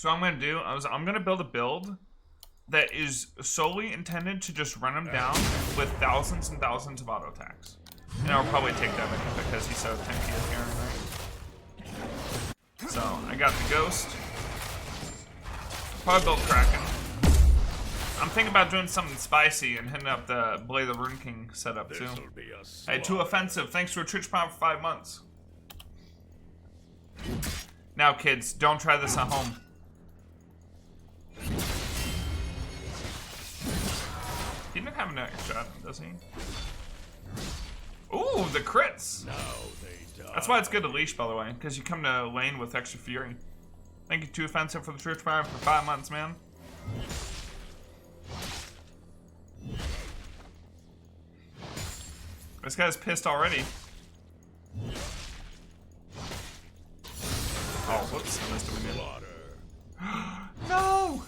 So what I'm gonna do is I'm gonna build a build that is solely intended to just run him down with thousands and thousands of auto attacks. And I'll probably take that because he's so tanky up here, right? So I got the Ghost. Probably build Kraken. I'm thinking about doing something spicy and hitting up the Blade of the Rune King setup too. Hey, too offensive. Thanks for a Twitch Prime for 5 months. Now, kids, don't try this at home. He didn't have an extra shot, does he? Ooh, the crits! That's why it's good to leash, by the way, because you come to lane with extra fury. Thank you, Too Offensive, for the Twitch Prime for 5 months, man. This guy's pissed already. Oh, whoops, I missed him again. No!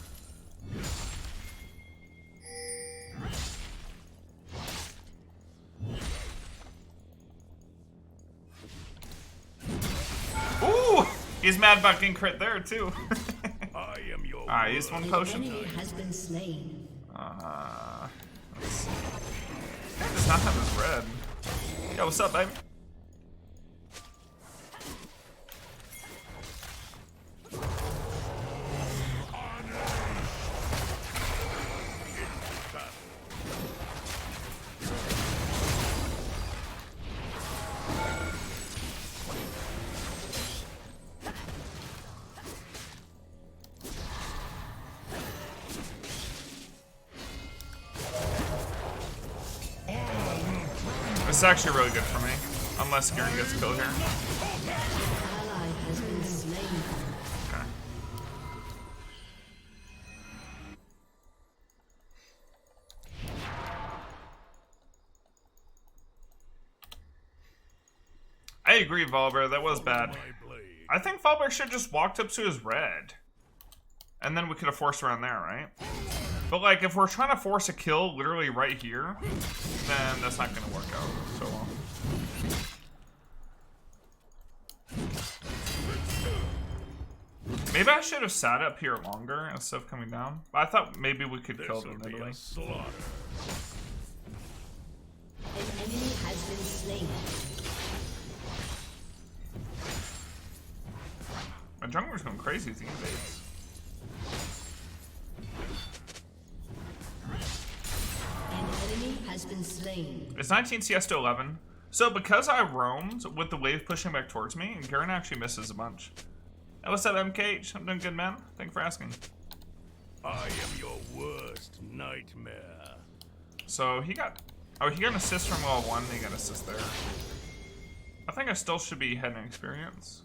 Ooh! He's mad about getting crit there, too. Alright, use one potion. Has been slain. Let's see. He does not have his red. Yo, what's up, baby? This is actually really good for me, unless Garen gets killed here. Okay. I agree, Volbear, that was bad. I think Volbear should have just walked up to his red. And then we could have forced around there, right? But like, if we're trying to force a kill literally right here, then that's not gonna work out so well. Maybe I should have sat up here longer instead of coming down. But I thought maybe we could kill them in Italy. An enemy has been slain. My jungler's going crazy with the invades. An enemy has been slain. It's 19 CS to 11. So because I roamed with the wave pushing back towards me, Garen actually misses a bunch. Hey, what's up, MKH? I'm doing good, man. Thanks for asking. I am your worst nightmare. So he got... Oh, he got an assist from level 1, and he got an assist there. I think I still should be heading experience.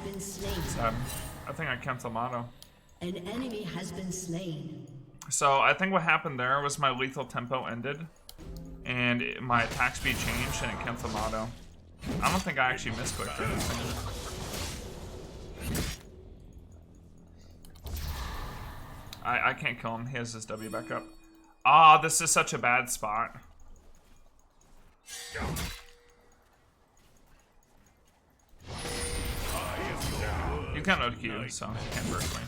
Been slain. I think I canceled Motto. An enemy has been slain. So I think what happened there was my lethal tempo ended, and my attack speed changed, and it canceled Motto. I don't think I actually misclicked or anything. I can't kill him. He has his W back up. Ah, this is such a bad spot. You can't OQ, so he can't burst me.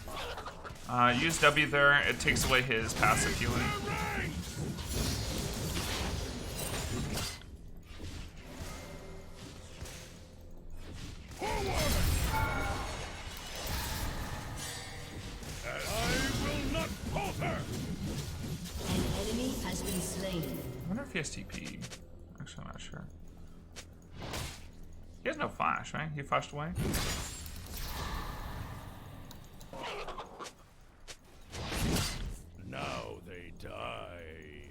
Use W there. It takes away his passive healing. I will not falter. An enemy has been slain. I wonder if he has TP. Actually, I'm not sure. He has no flash, right? He flashed away. Now they die.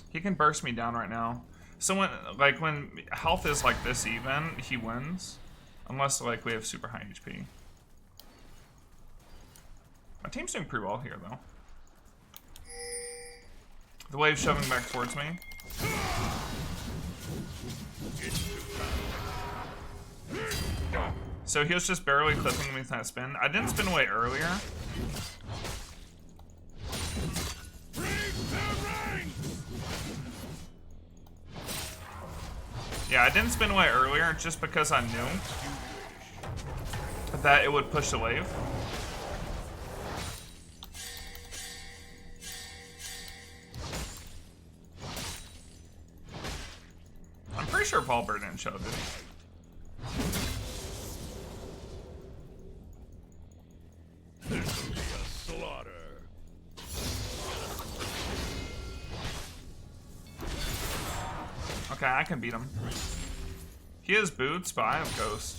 He can burst me down right now. So when health is like this even, he wins. Unless like we have super high HP. My team's doing pretty well here though. The wave's shoving back towards me. So he was just barely clipping me with that spin. I didn't spin away earlier, Yeah, I didn't spin away earlier just because I knew that it would push the wave. I'm pretty sure Volber didn't show, did he? This will be a slaughter. Okay, I can beat him. He has boots, but I have ghost.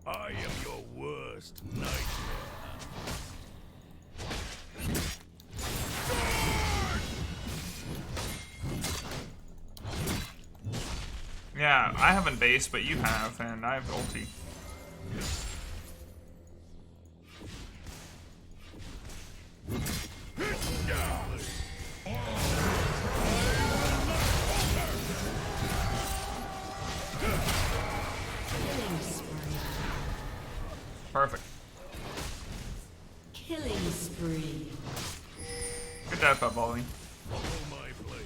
I am your worst nightmare. Yeah, I haven't base, but you have, and I have ulti. Killing spree. Perfect. Killing spree. Good dive by Volley. Follow my blade.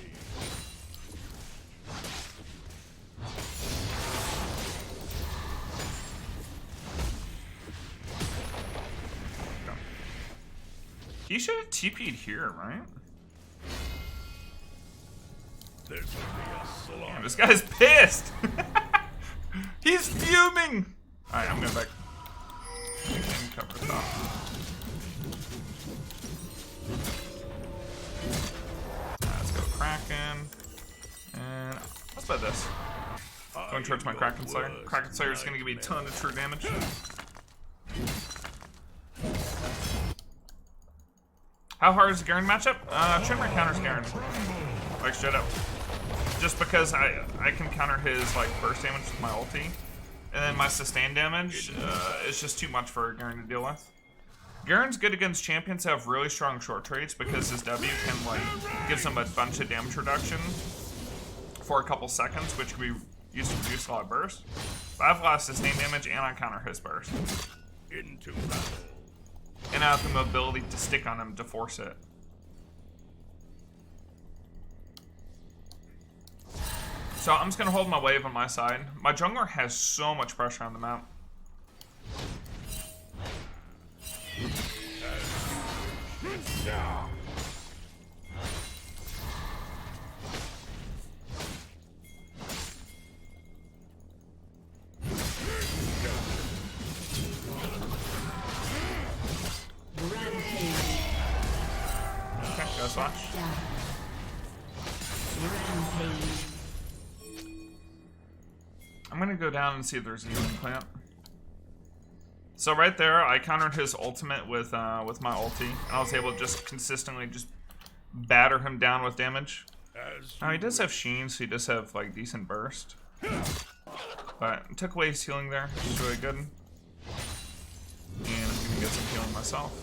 He should have TP'd here, right? This will be a slaughter. Damn, this guy's pissed! He's fuming! Alright, I'm going back. And cover top. Let's go Kraken. And let's bet this. Going towards my Kraken Slayer. Kraken Slayer is going to give me a ton of true damage. How hard is the Garen matchup? TRYNDAMERE counters Garen. Like, straight up. Just because I can counter his, like, burst damage with my ulti. And then my sustain damage is just too much for Garen to deal with. Garen's good against champions that have really strong short trades because his W can, like, give them a bunch of damage reduction for a couple seconds, which can be used to reduce a lot of burst. But I have a lot of sustain damage and I counter his burst. Into battle. And I have the mobility to stick on him to force it. So I'm just going to hold my wave on my side. My jungler has so much pressure on the map. Okay, go slash. Rampage. I'm gonna go down and see if there's a healing plant. So right there, I countered his ultimate with my ulti, and I was able to just consistently just batter him down with damage. Now he does have Sheen, so he does have like decent burst, but I took away his healing there, which is really good. And I'm gonna get some healing myself.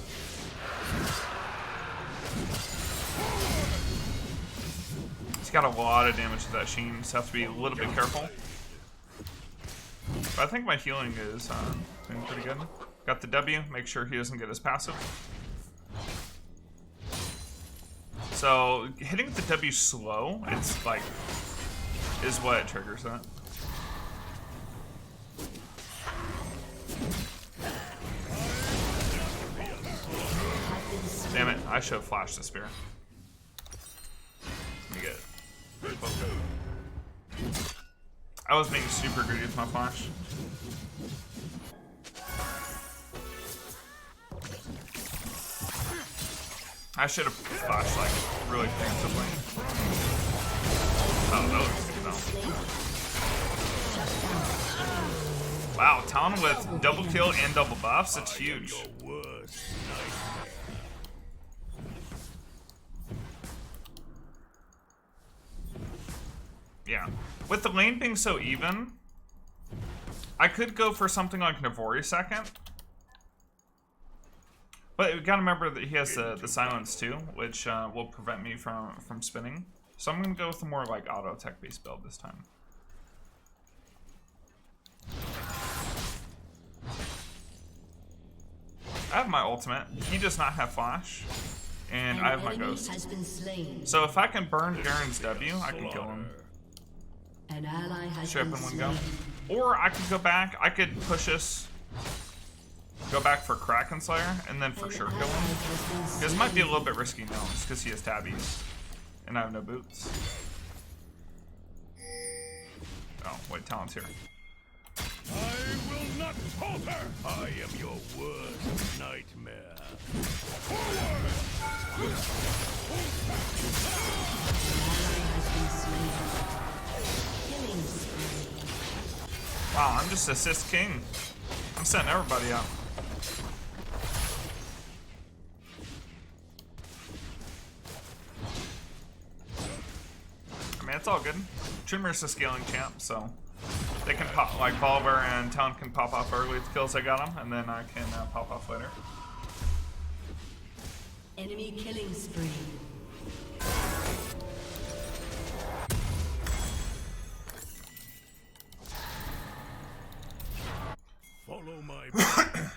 He's got a lot of damage to that Sheen, so I have to be a little bit careful. But I think my healing is doing pretty good. Got the W, make sure he doesn't get his passive. So hitting the W slow, it's like, is what triggers that. Damn it, I should have flashed the spear. Let me get it. I was being super greedy with my flash. I should have flashed like really preemptively. Oh, no. Wow, Talon with double kill and double buffs, it's huge. Yeah. With the lane being so even, I could go for something like Navori second. But we gotta remember that he has the silence too, which will prevent me from spinning. So I'm gonna go with a more like auto tech based build this time. I have my ultimate. He does not have flash. And An I have my enemy ghost. has been slain. So if I can burn Garen's W, I can kill him. An ally has Straight been up in one slain. go. Or I could go back. I could push this. Go back for Kraken Slayer, and then for An sure ally kill him. has been This might be a slain. little bit risky now, just because he has tabbies. And I have no boots. Oh, wait, Talon's here. I will not falter. I am your worst nightmare. Forward! Ally has been slain. Killing spree. Wow, I'm just assist king. I'm setting everybody up. I mean, it's all good. Tryndamere's a scaling champ, so they can pop, like Volibear and Talon can pop off early with kills I got them, and then I can pop off later. Enemy killing spree. Follow my blade.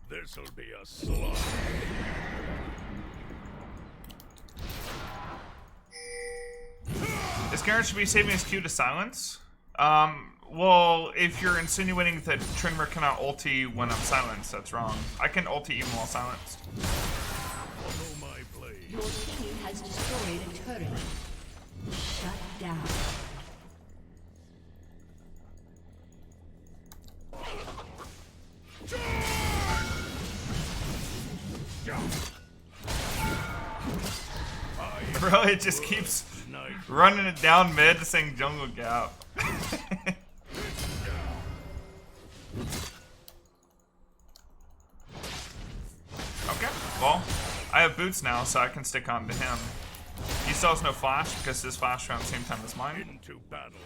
This'll be a slaughter. Is Garen should be saving his Q to silence? Well, if you're insinuating that Tryndamer cannot ulti when I'm silenced, that's wrong. I can ulti even while silenced. Follow my blade. Your team has destroyed a turret. Shut down. Bro, it just keeps Night. running it down mid saying jungle gap. Okay, well, I have boots now, so I can stick on to him. He still has no flash because his flash around the same time as mine. Into battle.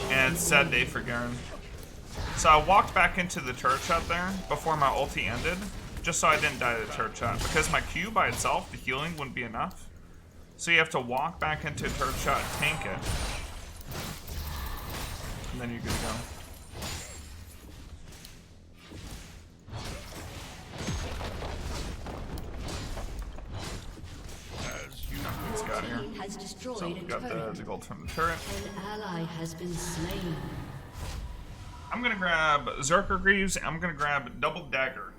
And it's a sad day for Garen. So I walked back into the turret shot there before my ulti ended, just so I didn't die to the turret shot. Because my Q by itself, the healing wouldn't be enough. So you have to walk back into a turret shot, tank it, and then you're good to go. As you Let's Your get out of here. team has destroyed So we a got turret. the gold from the turret. An ally has been slain. I'm gonna grab Zerker Greaves, and I'm gonna grab Double Dagger.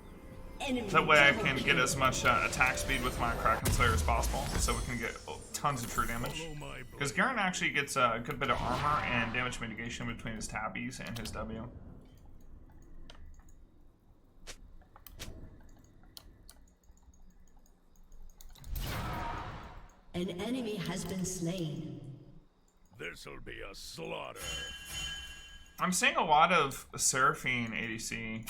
Enemy That way I double can kill. get as much attack speed with my Kraken Slayer as possible, so we can get tons of true damage. follow my Because blade. Garen actually gets a good bit of armor and damage mitigation between his tabbies and his W. An enemy has been slain. This'll be a slaughter. I'm seeing a lot of Seraphine ADC.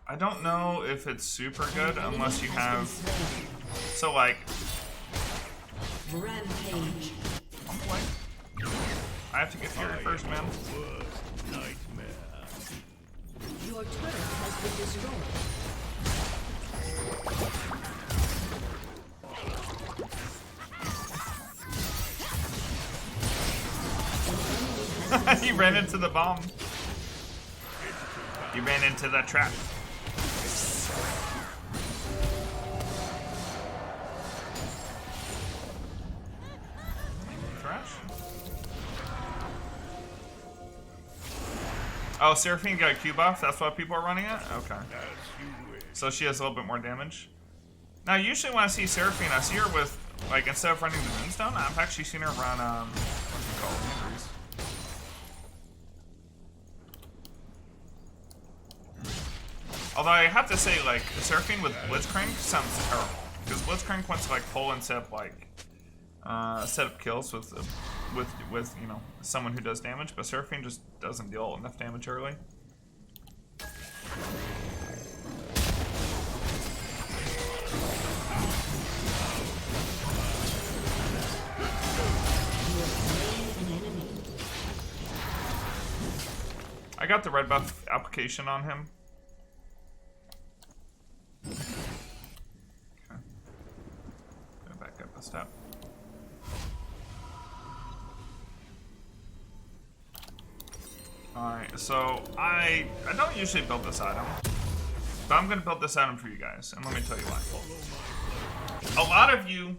I don't know if it's super good unless you have... So like... Rampage. I'm like, I have to get Fury first, man. Worst nightmare. Your turret has been destroyed. He ran into the bomb. He ran into the trap. Trash. Oh, Seraphine got a Q buff. That's why people are running it? Okay. As you wish. So she has a little bit more damage. Now, usually when I see Seraphine, I see her with, like, instead of running the Moonstone, I've actually seen her run, what's it called? Injuries. Although I have to say, like, Seraphine with Blitzcrank sounds terrible. Because Blitzcrank wants to, like, pull and set up, like, set up kills with you know, someone who does damage, but Seraphine just doesn't deal enough damage early. You have slain an enemy. I got the red buff application on him. Okay. Go back up a step. Alright, so I don't usually build this item. But I'm going to build this item for you guys, and let me tell you why. A lot of you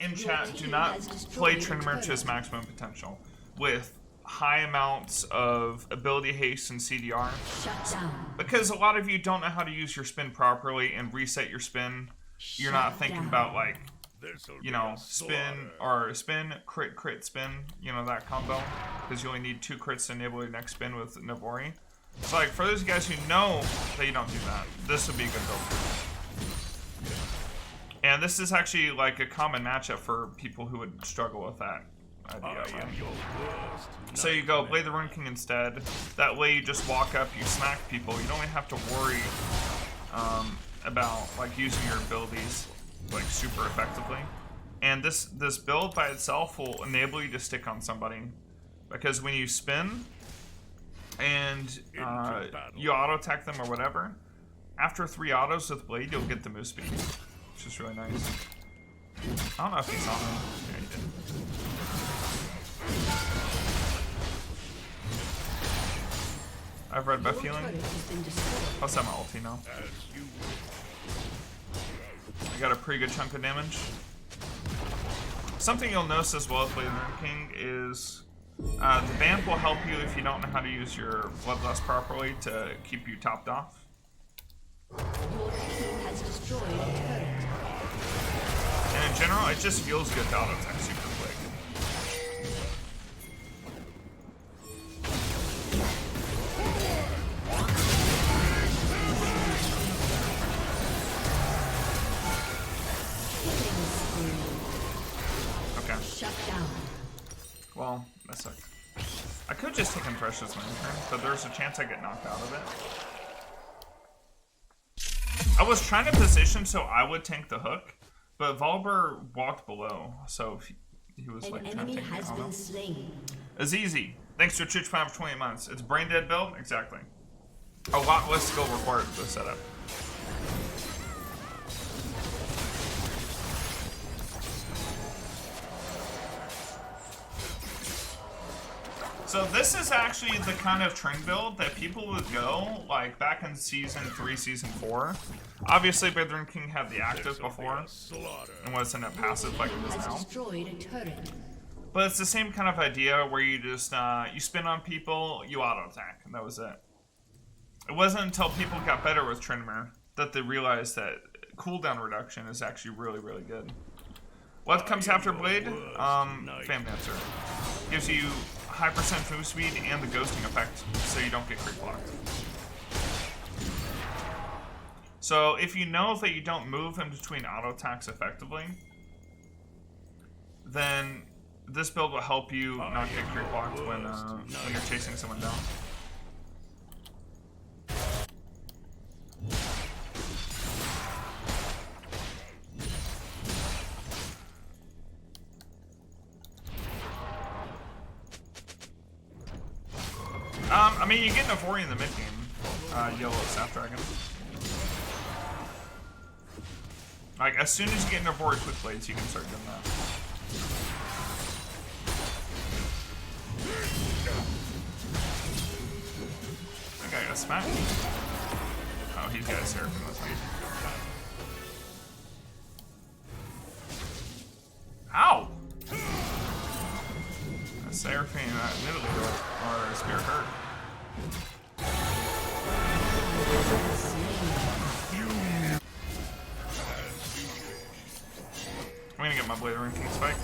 in chat do not play Tryndamere to its maximum potential with high amounts of ability haste and CDR. Because a lot of you don't know how to use your spin properly and reset your spin. You're not thinking about, like, you know, spin, crit, spin, you know, that combo. Because you only need 2 crits to enable your next spin with Navori. So, like, for those guys who know that you don't do that, this would be a good build for you. And this is actually, like, a common matchup for people who would struggle with that idea. Right? So you go Blade the Rune King instead. That way you just walk up, you smack people. You don't even have to worry about, like, using your abilities, like, super effectively. And this build by itself will enable you to stick on somebody. Because when you spin and you auto-attack them or whatever, after 3 autos with Blade, you'll get the move speed, which is really nice. I don't know if he saw me. Yeah, he did. I have red buff healing. Plus I'm ulti now. I got a pretty good chunk of damage. Something you'll notice as well with Blade of the Rune King is the band will help you if you don't know how to use your Bloodlust properly to keep you topped off. Your team has destroyed a turret. And in general, it just feels good to auto-attack super quick. Okay. Shut down. Well, that sucked. I could just take Precious Lantern, but there's a chance I get knocked out of it. I was trying to position so I would tank the hook, but Volber walked below, so he was like trying to tank me. Azizi, thanks to Twitch Prime for 28 months. It's brain dead build? Exactly. A lot less skill required for this setup. So this is actually the kind of trend build that people would go, like, back in Season 3, Season 4. Obviously, Blade of the Rune King had the active before, and wasn't a passive like it is now. But it's the same kind of idea where you just, you spin on people, you auto-attack, and that was it. It wasn't until people got better with Tryndamere that they realized that cooldown reduction is actually really, really good. What comes after Blade? Fam Dancer. Gives you high percent move speed and the ghosting effect, so you don't get creep blocked. So if you know that you don't move in between auto attacks effectively, then this build will help you not get creep blocked when you're chasing someone down. I mean, you get Navori in the mid game, yellow Sap Dragon. Like, as soon as you get Navori quick blades, you can start doing that. That guy got smacked. Oh, he's got a Seraphim with me. Ow! A Seraphim, admittedly, or a Spirit hurt. I'm gonna get my Blade of the Rune King spike.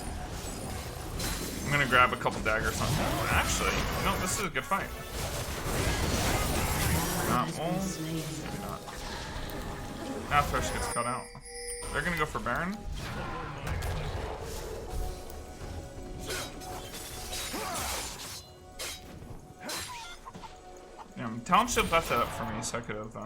I'm gonna grab a couple daggers on him. Actually, no, this is a good fight. Well, maybe not. Now Thresh gets cut out. They're gonna go for Baron. Yeah, Talon should have left that up for me so I could have,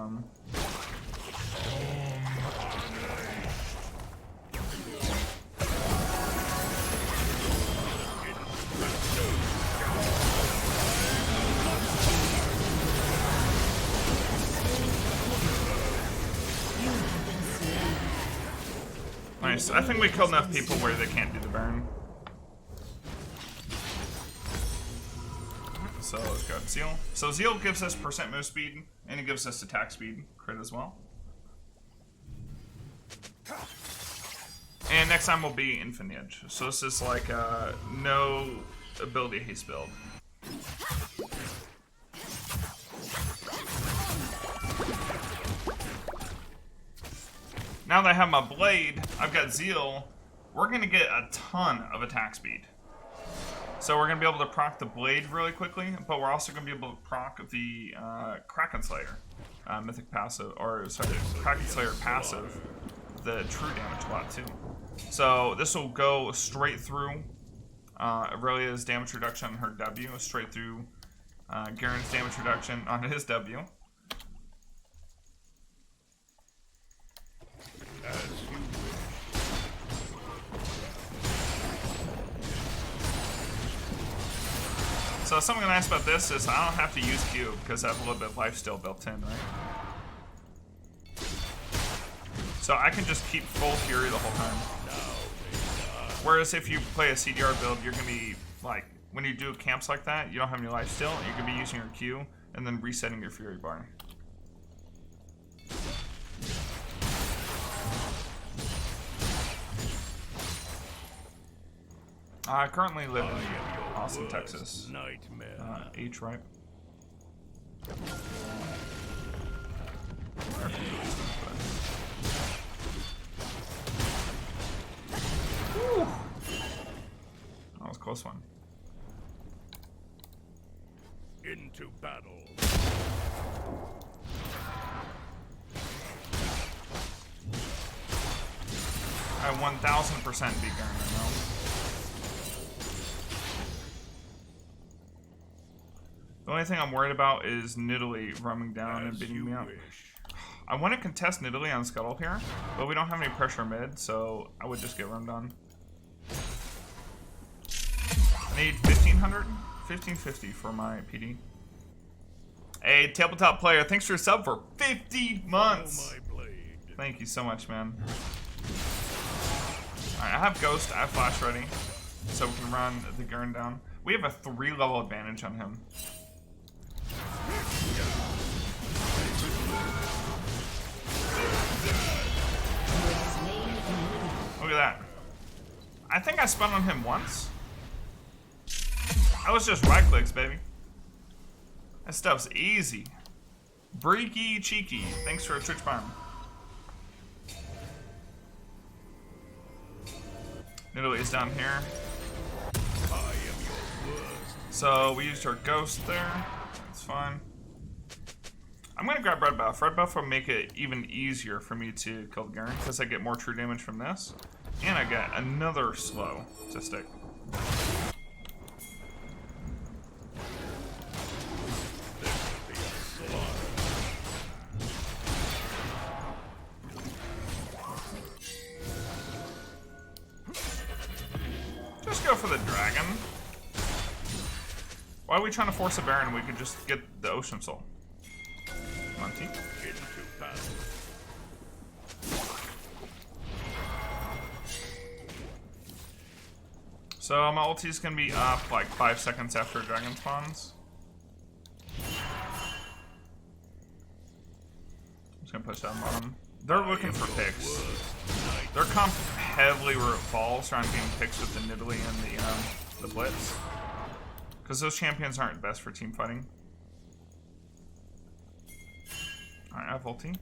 Nice. I think we killed enough people where they can't do the burn. So let's go Zeal. So Zeal gives us % move speed, and it gives us attack speed crit as well. And next time will be Infinite Edge. So this is like a no ability haste build. Now that I have my blade, I've got Zeal, we're going to get a ton of attack speed. So we're going to be able to proc the blade really quickly, but we're also going to be able to proc the Kraken Slayer mythic passive, or sorry, Kraken Slayer passive, the true damage a lot too. So this will go straight through Aurelia's damage reduction on her W, straight through Garen's damage reduction on his W. So something nice about this is I don't have to use Q because I have a little bit of life still built in, right? So I can just keep full Fury the whole time. Whereas if you play a CDR build, you're going to be, like, when you do camps like that, you don't have any life still, you're going to be using your Q and then resetting your Fury bar. I currently live in Austin, Texas. H, right? Whew. That was a close one. Into battle. I 1000% beat Garen right now. The only thing I'm worried about is Nidalee roaming down and beating me up. I want to contest Nidalee on Scuttle here, but we don't have any pressure mid, so I would just get roamed on. I need 1500? 1550 for my PD. Hey, tabletop player, thanks for your sub for 50 months! Thank you so much, man. Alright, I have Ghost, I have Flash ready, so we can run the Gurn down. We have a 3-level advantage on him. Look at that. I think I spun on him once. That was just right clicks, baby. That stuff's easy. Breaky Cheeky, thanks for a Twitch Prime. Nidalee's down here. So we used our Ghost there. That's fine. I'm gonna grab Red Buff. Red Buff will make it even easier for me to kill the Garen because I get more true damage from this. And I get another slow to stick. Just go for the dragon. Why are we trying to force a Baron? We could just get the Ocean Soul. Monty. So my ulti's gonna be up like 5 seconds after a dragon spawns. I'm just gonna push down bottom. They're looking for picks. Their comp heavily revolves around getting picks with the Nidalee and the Blitz. Because those champions aren't best for team fighting. Alright, I have ulti.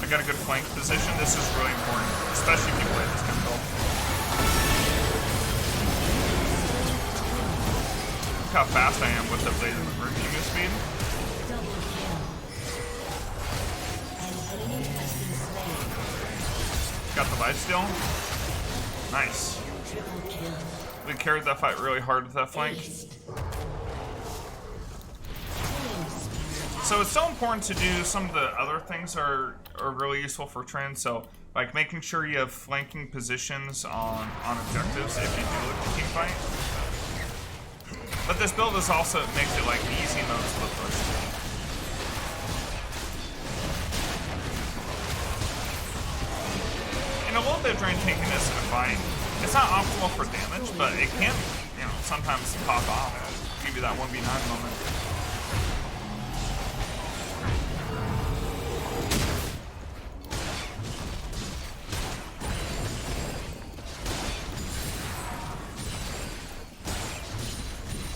I got a good flank position. This is really important, especially if you play this kind of build. Look how fast I am with the blade and the breaking move speed. Got the lifesteal. Nice. We carried that fight really hard with that flank. So it's so important to do some of the other things are really useful for Trend. So like making sure you have flanking positions on objectives if you do look at team fight. But this build is also makes it like easy mode split push. and a little bit of drain tankiness in a fight. It's not optimal for damage, but it can, you know, sometimes pop off. Give you that 1v9 moment.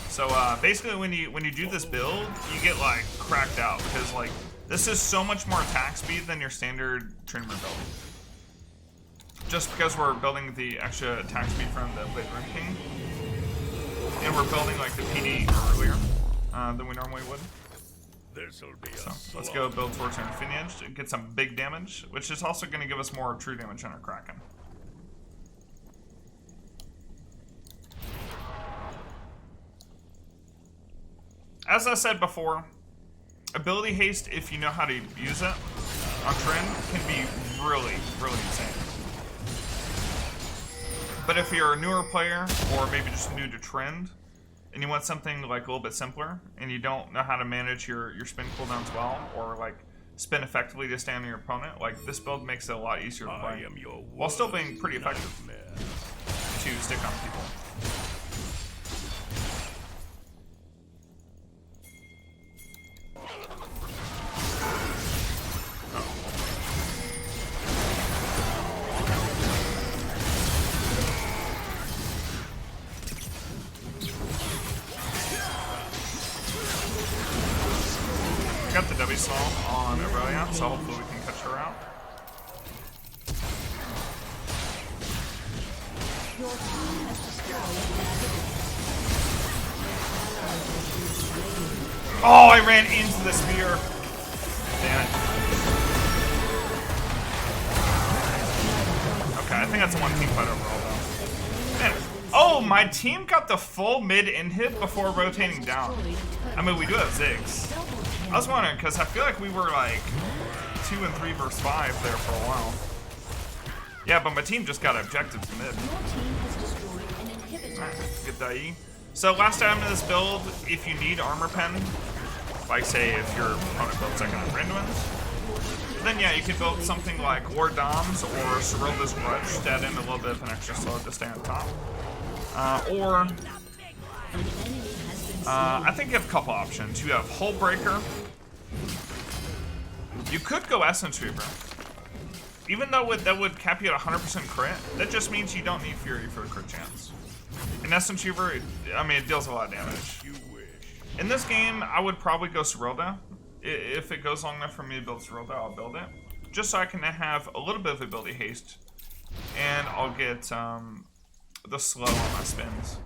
So basically, when you do this build, you get like cracked out because like this is so much more attack speed than your standard Tryndamere build. Just because we're building the extra attack speed from the Blade Rune King, and we're building like the PD earlier than we normally would. This'll be So let's go build towards our Infinity Edge to get some big damage, which is also going to give us more true damage on our Kraken. As I said before, ability haste, if you know how to use it on Trynd, can be really, really insane. But if you're a newer player, or maybe just new to Trynd, and you want something like a little bit simpler, and you don't know how to manage your spin cooldowns well, or like spin effectively to stand on your opponent, like this build makes it a lot easier to play, while still being pretty effective to stick on people. Got the W Small on Aurelia, so hopefully we can catch her out. Oh, I ran into the spear. Damn it. Okay, I think that's a one team fight overall though. Man, oh, my team got the full mid-end hit before rotating down. I mean, we do have Ziggs. I was wondering, because I feel like we were like 2 and 3 versus 5 there for a while. Yeah, but my team just got objectives mid. Alright, get that E. So last time in this build, if you need armor pen, like say if your opponent builds second on Randuin's, then yeah, you can build something like Lord Dom's or Cyrilda's Grudge to add in a little bit of an extra slow to stay on top. I think you have a couple options. You have Hull Breaker. You could go Essence Reaver. Even though that would cap you at 100% crit, that just means you don't need Fury for a crit chance. In Essence Reaver, it deals a lot of damage. In this game, I would probably go Cyrilda. If it goes long enough for me to build Cyrilda, I'll build it. Just so I can have a little bit of ability haste. And I'll get the slow on my spins.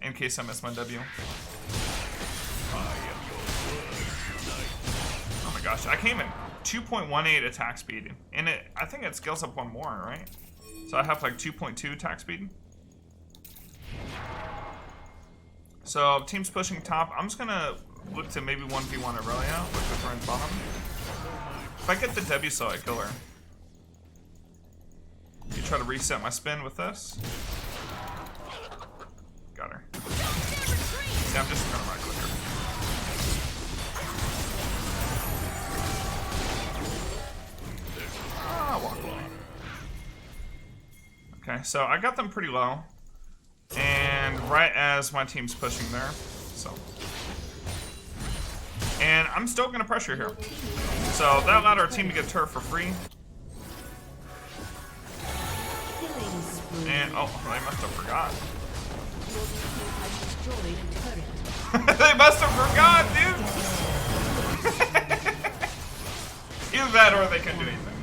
In case I miss my W. Oh my gosh, I came in 2.18 attack speed. And I think it scales up one more, right? So I have like 2.2 attack speed. So team's pushing top. I'm just gonna look to maybe 1v1 Aurelia with Ryan's bottom. If I get the W slow, I kill her. You try to reset my spin with this. Got her. See, I'm just gonna right click her. Ah, walk away. Okay, so I got them pretty low. And right as my team's pushing there, so. And I'm still gonna pressure here. So that allowed our team to get turret for free. And, oh, they must have forgot. They must have forgot, dude! Either that or they couldn't do anything.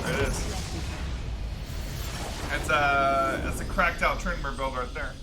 There it is. It's a cracked out Tryndamere build right there.